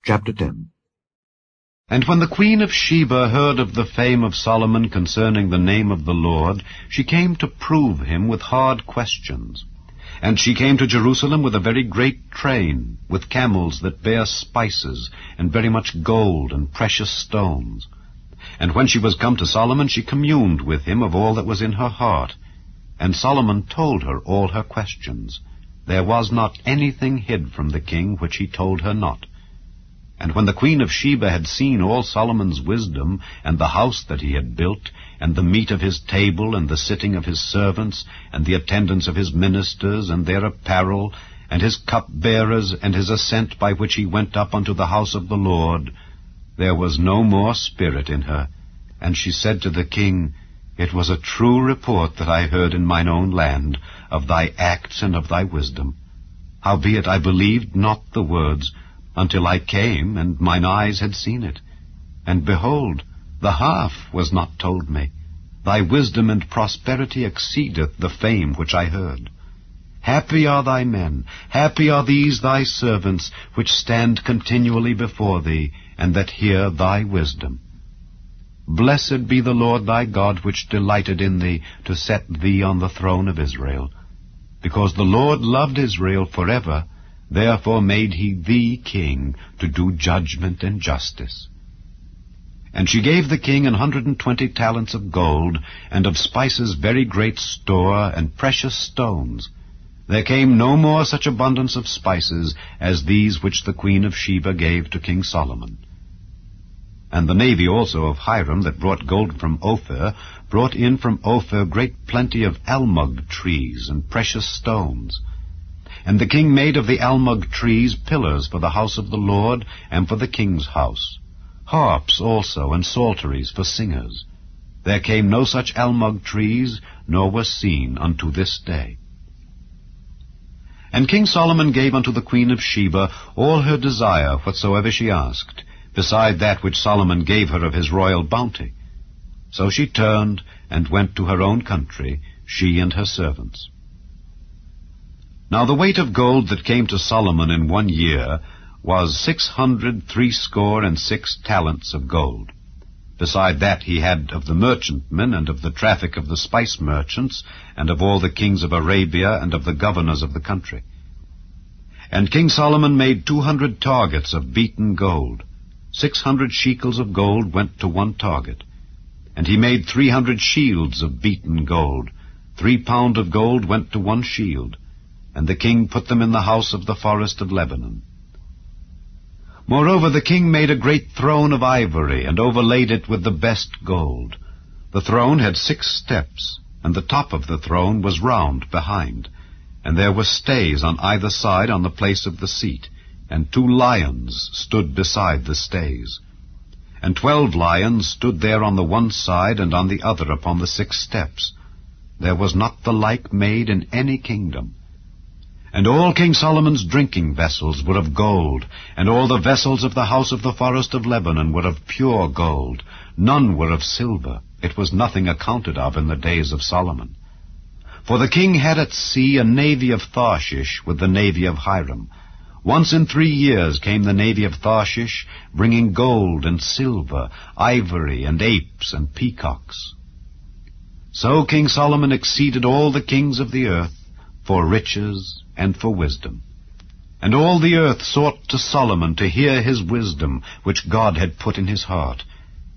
Chapter 10. And when the queen of Sheba heard of the fame of Solomon concerning the name of the Lord, she came to prove him with hard questions. And she came to Jerusalem with a very great train, with camels that bear spices, and very much gold and precious stones. And when she was come to Solomon, she communed with him of all that was in her heart. And Solomon told her all her questions. There was not anything hid from the king which he told her not. And when the queen of Sheba had seen all Solomon's wisdom, and the house that he had built, and the meat of his table, and the sitting of his servants, and the attendance of his ministers, and their apparel, and his cupbearers, and his ascent by which he went up unto the house of the Lord, there was no more spirit in her. And she said to the king, It was a true report that I heard in mine own land, of thy acts and of thy wisdom. Howbeit I believed not the words, until I came, and mine eyes had seen it. And behold, the half was not told me. Thy wisdom and prosperity exceedeth the fame which I heard. Happy are thy men, happy are these thy servants, which stand continually before thee, and that hear thy wisdom. Blessed be the Lord thy God, which delighted in thee, to set thee on the throne of Israel. Because the Lord loved Israel forever, therefore made he thee king, to do judgment and justice. And she gave the king 120 talents of gold, and of spices very great store, and precious stones. There came no more such abundance of spices as these which the queen of Sheba gave to King Solomon. And the navy also of Hiram, that brought gold from Ophir, brought in from Ophir great plenty of almug trees and precious stones. And the king made of the almug trees pillars for the house of the Lord, and for the king's house, harps also, and psalteries for singers. There came no such almug trees, nor was seen unto this day. And King Solomon gave unto the queen of Sheba all her desire whatsoever she asked, beside that which Solomon gave her of his royal bounty. So she turned and went to her own country, she and her servants. Now the weight of gold that came to Solomon in 1 year was 666 talents of gold. Beside that he had of the merchantmen, and of the traffic of the spice merchants, and of all the kings of Arabia, and of the governors of the country. And King Solomon made 200 targets of beaten gold. 600 shekels of gold went to one target. And he made 300 shields of beaten gold. 3 pound of gold went to one shield. And the king put them in the house of the forest of Lebanon. Moreover, the king made a great throne of ivory, and overlaid it with the best gold. The throne had 6 steps, and the top of the throne was round behind. And there were stays on either side on the place of the seat, and 2 lions stood beside the stays. And 12 lions stood there on the one side and on the other upon the 6 steps. There was not the like made in any kingdom. And all King Solomon's drinking vessels were of gold, and all the vessels of the house of the forest of Lebanon were of pure gold. None were of silver. It was nothing accounted of in the days of Solomon. For the king had at sea a navy of Tarshish with the navy of Hiram. Once in 3 years came the navy of Tarshish, bringing gold and silver, ivory and apes and peacocks. So King Solomon exceeded all the kings of the earth, for riches and for wisdom. And all the earth sought to Solomon to hear his wisdom, which God had put in his heart.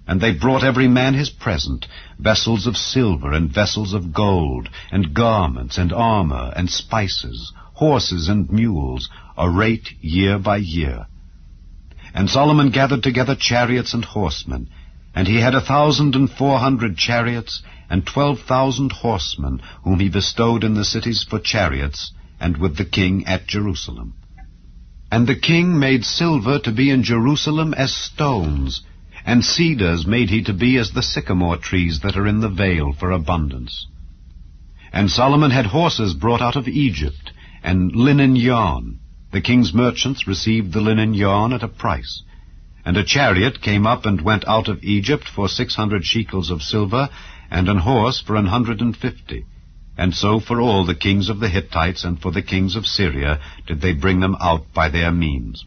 And they brought every man his present, vessels of silver and vessels of gold, and garments and armor and spices, horses and mules, a rate year by year. And Solomon gathered together chariots and horsemen, and he had 1,400 chariots, and 12,000 horsemen, whom he bestowed in the cities for chariots, and with the king at Jerusalem. And the king made silver to be in Jerusalem as stones, and cedars made he to be as the sycamore trees that are in the vale for abundance. And Solomon had horses brought out of Egypt, and linen yarn. The king's merchants received the linen yarn at a price. And a chariot came up and went out of Egypt for 600 shekels of silver, and an horse for 150. And so for all the kings of the Hittites and for the kings of Syria did they bring them out by their means.